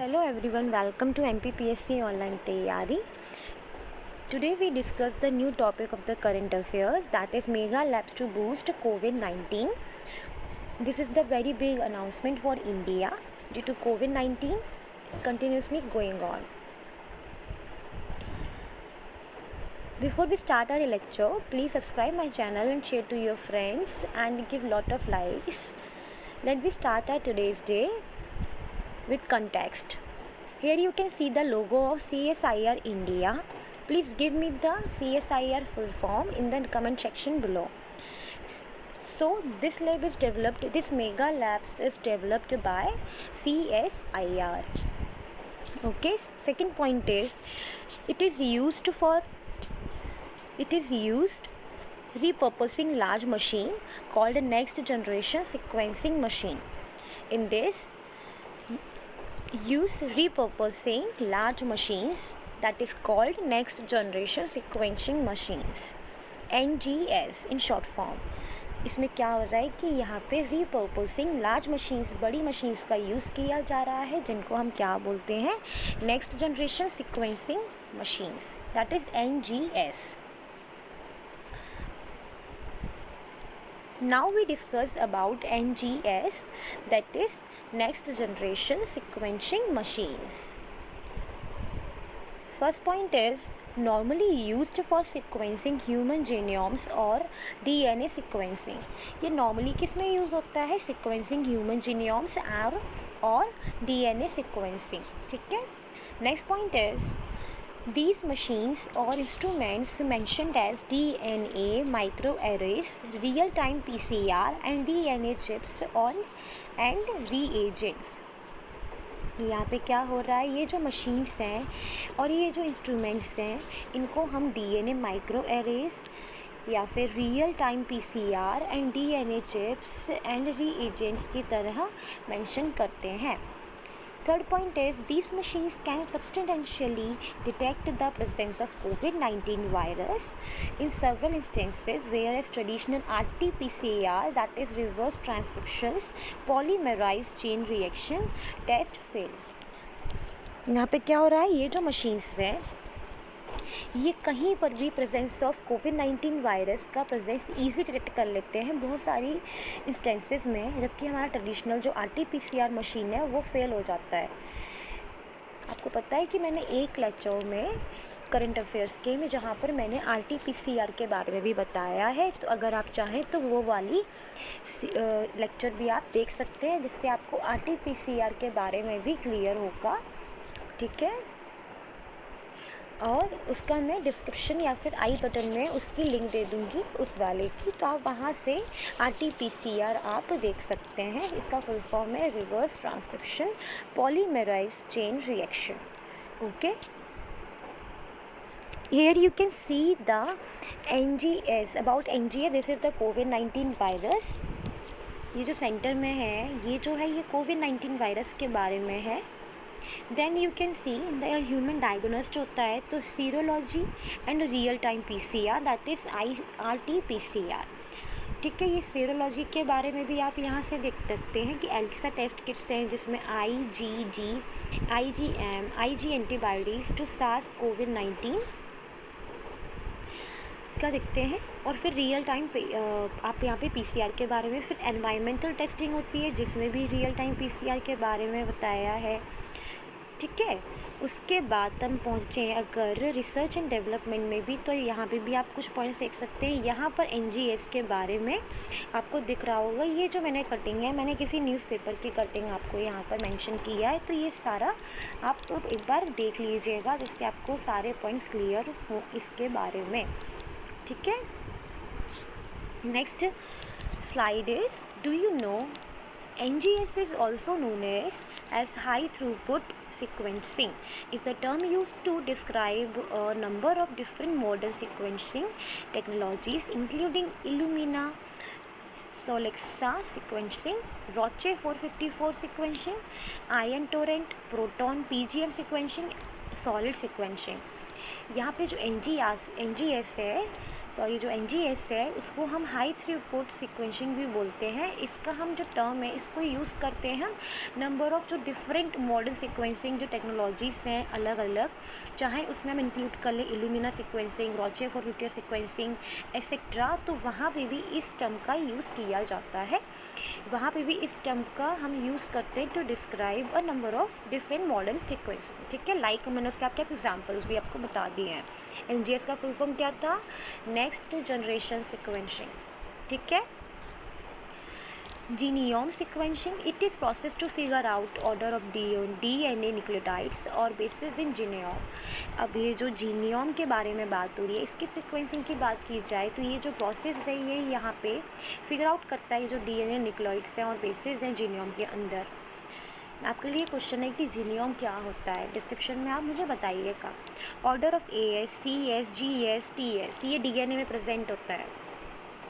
Hello everyone, welcome to MPPSC Online Tayari. Today we discuss the new topic of the current affairs, that is mega labs to boost COVID-19. This is the very big announcement for India due to COVID-19 is continuously going on. Before we start our lecture, please subscribe my channel and share to your friends and give lot of likes. Let me start our today's day with context. Here you can see the logo of CSIR India. Please give me the CSIR full form in the comment section below. So this mega labs is developed by CSIR. Okay, second point is it is used repurposing large machine called next generation sequencing machine. In this use repurposing large machines that is called next generation sequencing machines, NGS in short form. इसमें क्या हो रहा है कि यहाँ पे repurposing large machines, बड़ी machines का यूज़ किया जा रहा है जिनको हम क्या बोलते हैं, next generation sequencing machines, that is NGS. Now we discuss about NGS, that is next generation sequencing machines. First point is normally used for sequencing human genomes और DNA sequencing. ये normally किस में यूज़ होता है, sequencing human genomes और DNA sequencing. ठीक है. Next point is these machines or instruments mentioned as DNA microarrays, real-time PCR and DNA chips and reagents. यहाँ पे क्या हो रहा है, ये जो मशीन्स हैं और ये जो इंस्ट्रूमेंट्स हैं इनको हम DNA माइक्रो एरेज या फिर real time PCR and DNA chips and reagents की तरह मेंशन करते हैं. Third point is these machines can substantially detect the presence of COVID-19 virus in several instances, whereas traditional RT-PCR, that is reverse transcriptions polymerase chain reaction test fail. यहाँ पे क्या हो रहा है, ये जो machines हैं ये कहीं पर भी प्रेजेंस ऑफ कोविड-19 वायरस का प्रेजेंस ईजी डिटेक्ट कर लेते हैं बहुत सारी इंस्टेंसेस में, जबकि हमारा ट्रेडिशनल जो RT-PCR मशीन है वो फेल हो जाता है. आपको पता है कि मैंने एक लेक्चर में करंट अफेयर्स के में जहाँ पर मैंने RT-PCR के बारे में भी बताया है, तो अगर आप चाहें तो वो वाली लेक्चर भी आप देख सकते हैं जिससे आपको RT-PCR के बारे में भी क्लियर होगा. ठीक है, और उसका मैं डिस्क्रिप्शन या फिर आई बटन में उसकी लिंक दे दूँगी उस वाले की, तो आप वहाँ से RT-PCR आप देख सकते हैं. इसका फुल फॉर्म है reverse transcription polymerase chain reaction. Okay, here you can see the NGS. about NGS, this is the COVID-19 virus. ये जो सेंटर में है ये जो है ये COVID-19 वायरस के बारे में है. Then you can see the human diagnosed होता है तो serology and real time PCR, that is RT-PCR. ठीक है, ये सीरोलॉजी के बारे में भी आप यहाँ से देख सकते हैं कि एलिसा टेस्ट किट्स हैं जिसमें IgG, IgM, IG antibodies to SARS-CoV-19 क्या दिखते हैं. और फिर रियल टाइम आप यहाँ पे PCR के बारे में, फिर एनवायरमेंटल टेस्टिंग होती है जिसमें भी रियल टाइम PCR के बारे में बताया है. ठीक है, उसके बाद हम पहुँचे अगर रिसर्च एंड डेवलपमेंट में भी, तो यहाँ पे भी आप कुछ पॉइंट्स देख सकते हैं. यहाँ पर NGS के बारे में आपको दिख रहा होगा, ये जो मैंने कटिंग है मैंने किसी न्यूज़पेपर की कटिंग आपको यहाँ पर मेंशन किया है, तो ये सारा आप तो एक बार देख लीजिएगा जिससे आपको सारे पॉइंट्स क्लियर हो इसके बारे में. ठीक है, next slide is, do you know NGS is also known as high throughput sequencing is the term used to describe a number of different modern sequencing technologies including Illumina, Solexa sequencing, Roche 454 sequencing, Ion Torrent, Proton PGM sequencing, solid sequencing. यहाँ पे जो NGS है sorry जो NGS है उसको हम high throughput sequencing भी बोलते हैं। इसका हम जो टर्म है इसको यूज़ करते हैं हम नंबर ऑफ़ जो डिफरेंट मॉडर्न सीक्वेंसिंग जो टेक्नोलॉजीज़ हैं अलग अलग, चाहे उसमें हम इंक्लूड कर लें इल्यूमिना सीक्वेंसिंग, रोचेफोर्टियर सीक्वेंसिंग एक्सेट्रा, तो वहाँ पे भी इस टर्म का यूज़ किया जाता है। वहाँ पे भी इस टर्म का हम यूज़ करते हैं to describe a number of different modern sequencing, ठीक है। लाइक मैंने उसके आपके एग्जाम्पल्स भी आपको बता दिए हैं। NGS का फुल फॉर्म क्या था? नेक्स्ट जनरेशन सीक्वेंसिंग, ठीक है। Genome sequencing, it is process to figure out order of DNA nucleotides और बेसिस इन जीनियोम। अब ये जो जीनियोम के बारे में बात हो रही है, इसकी सीक्वेंसिंग की बात की जाए तो ये जो प्रोसेस है ये यहाँ पे फिगर आउट करता है ये जो DNA न्यूक्लियोटाइड्स हैं और बेसिस हैं जीनियोम के अंदर। आपके लिए क्वेश्चन है कि जीनियोम क्या होता है, डिस्क्रिप्शन में आप मुझे बताइएगा। Order of AS, CS, GS, TS, ये DNA में प्रेजेंट होता है।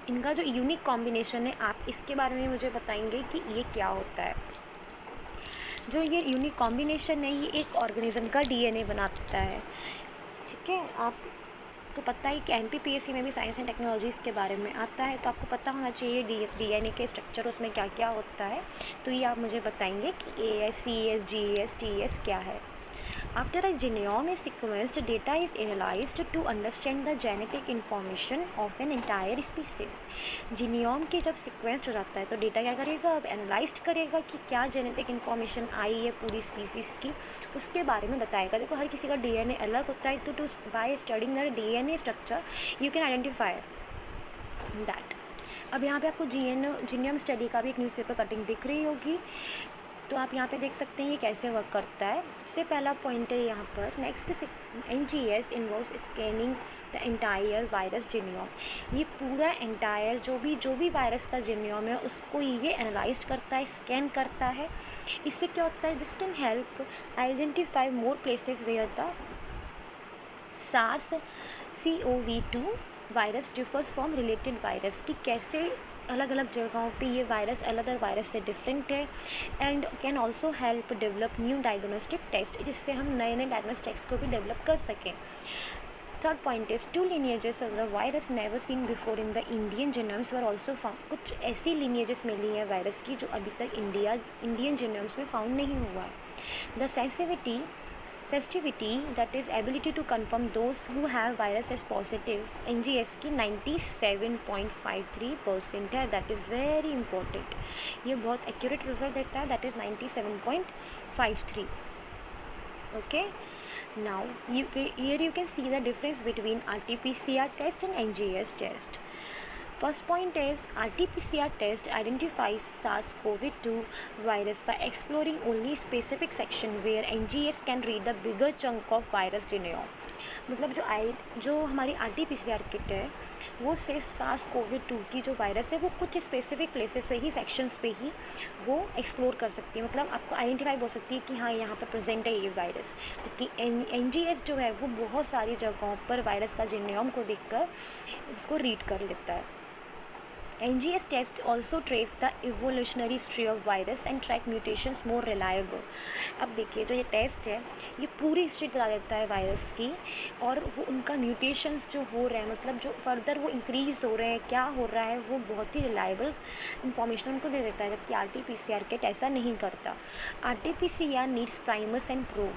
इनका जो यूनिक कॉम्बिनेशन है आप इसके बारे में मुझे बताएंगे कि ये क्या होता है। जो ये यूनिक कॉम्बिनेशन है ये एक ऑर्गेनिज्म का DNA बनाता है, ठीक है। आपको पता है कि MPPSC में भी साइंस एंड टेक्नोलॉजीज़ के बारे में आता है, तो आपको पता होना चाहिए DNA के स्ट्रक्चर उसमें क्या क्या होता है। तो ये आप मुझे बताएंगे कि AS, CS, GS, TS क्या है। After a genome is sequenced, data is analyzed to understand the genetic information of an entire species. जीनियोम के जब सीक्वेंस्ड हो जाता है तो डेटा क्या करेगा, अब एनालाइज करेगा कि क्या जेनेटिक इन्फॉर्मेशन आई है पूरी स्पीसीज़ की, उसके बारे में बताएगा। देखो हर किसी का DNA अलग होता है, तो by studying the DNA structure you can identify that. अब यहाँ पे आपको जीनियम स्टडी का भी एक न्यूज़पेपर कटिंग दिख रही होगी, तो आप यहाँ पे देख सकते हैं ये कैसे वर्क करता है। सबसे पहला पॉइंट है यहाँ पर next NGS involves scanning the entire virus genome. ये पूरा एंटायर जो भी वायरस का जीनियोम है उसको ये एनालाइज करता है, स्कैन करता है। इससे क्या होता है, this can help identify more places where the SARS-CoV-2 virus differs from related virus, कि कैसे अलग अलग जगहों पे ये वायरस अलग अलग वायरस से डिफरेंट है। And can also help develop new diagnostic test, जिससे हम नए डायग्नोस्टिक टेस्ट को भी डेवलप कर सकें। Third point is 2 lineages of the virus never seen before in the Indian genomes were also found। कुछ ऐसी lineages मिली हैं वायरस की जो अभी तक इंडियन जीनोम्स में फाउंड नहीं हुआ है। The sensitivity that is ability to confirm those who have virus as positive NGS की 97.53% है। दैट इज़ वेरी इंपॉर्टेंट, ये बहुत एक्यूरेट रिजल्ट देता है, that is 97.53। Okay, now here you can see the difference between RT-PCR test and NGS test. First point is RT-PCR test identifies SARS-CoV-2 virus by exploring only specific section where NGS can read the bigger chunk of virus genome। मतलब जो हमारी RT-PCR kit है वो सिर्फ SARS-CoV-2 की जो virus है वो कुछ स्पेसिफिक प्लेसेस पे ही, सेक्शंस पे ही वो एक्सप्लोर कर सकती है। मतलब आपको आइडेंटिफाई हो सकती है कि हाँ यहाँ पर प्रेजेंट है ये वायरस। तो NGS जो है वो बहुत सारी जगहों पर वायरस का जीनोम को देखकर उसको रीड कर लेता है। NGS test also trace the evolutionary history of virus and track mutations more reliable। अब देखिए जो ये टेस्ट है ये पूरी हिस्ट्री बता देता है वायरस की, और वो उनका म्यूटेशंस जो हो रहे हैं, मतलब जो फर्दर वो इंक्रीज़ हो रहे हैं, क्या हो रहा है, वो बहुत ही रिलायबल इंफॉर्मेशन उनको दे देता है, जबकि RT-PCR किट ऐसा नहीं करता। RT-PCR needs primers and probe.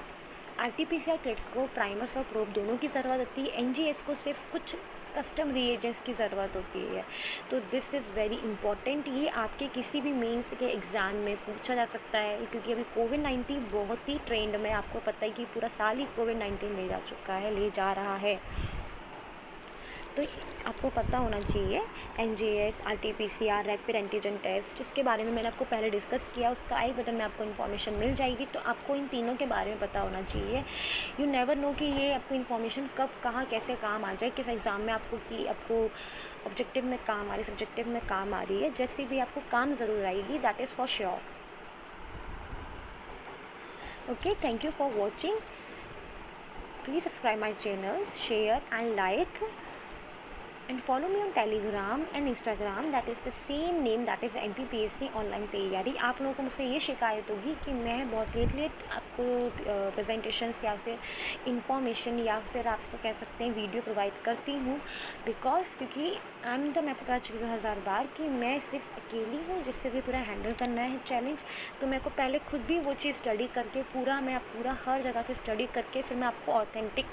RT-PCR kits को प्राइमर्स और प्रोब दोनों की ज़रूरत होती है। NGS को सिर्फ कुछ कस्टम रिएजेंट्स की ज़रूरत होती है। तो दिस इज़ वेरी इंपॉर्टेंट, ये आपके किसी भी मेंस के एग्ज़ाम में पूछा जा सकता है, क्योंकि अभी कोविड-19 बहुत ही ट्रेंड में, आपको पता है कि पूरा साल ही कोविड-19 ले जा रहा है। तो आपको पता होना चाहिए NGS, RT-PCR, rapid antigen test, जिसके बारे में मैंने आपको पहले डिस्कस किया, उसका आई बटन में आपको इन्फॉर्मेशन मिल जाएगी। तो आपको इन तीनों के बारे में पता होना चाहिए। यू नेवर नो कि ये आपको इन्फॉर्मेशन कब कहाँ कैसे काम आ जाए, किस एग्ज़ाम में आपको ऑब्जेक्टिव में काम आ रही, सब्जेक्टिव में काम आ रही है, जैसे भी आपको काम ज़रूर आएगी, that is for sure. Okay, thank you for watching. Please subscribe my channel, share and like. and follow me on Telegram and Instagram, that is the same name, that is NPPSC online तैयारी। आप लोगों को मुझसे ये शिकायत होगी कि मैं बहुत लेट आपको प्रेजेंटेशंस या फिर इंफॉर्मेशन या फिर आप कह सकते हैं वीडियो प्रोवाइड करती हूँ, बिकॉज क्योंकि मैं बता चुकी हूँ 1000 बार कि मैं सिर्फ अकेली हूँ जिससे भी पूरा हैंडल करना है चैलेंज। तो मेरे को पहले खुद भी वो चीज़ स्टडी करके पूरा हर जगह से स्टडी करके फिर मैं आपको ऑथेंटिक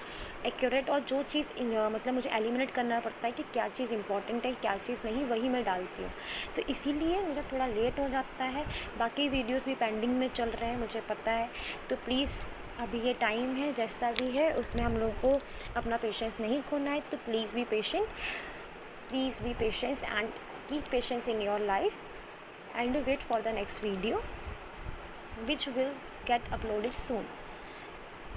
एक्यूरेट और जो चीज़ मतलब मुझे एलिमिनेट करना पड़ता है कि क्या चीज़ इंपॉर्टेंट है क्या चीज़ नहीं, वही मैं डालती हूँ। तो इसीलिए मुझे थोड़ा लेट हो जाता है। बाकी वीडियोस भी पेंडिंग में चल रहे हैं, मुझे पता है। तो प्लीज़ अभी ये टाइम है जैसा भी है उसमें हम लोग को अपना पेशेंस नहीं खोना है। तो please be patient, please be patience and keep patience in your life and wait for the next video which will get uploaded soon.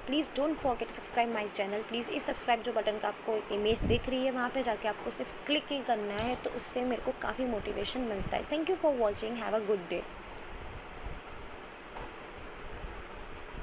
Please don't forget to subscribe my channel. Please इस subscribe जो button का आपको image दिख रही है वहाँ पे जाके आपको सिर्फ क्लिक ही करना है, तो उससे मेरे को काफ़ी मोटिवेशन मिलता है। Thank you for watching, have a good day.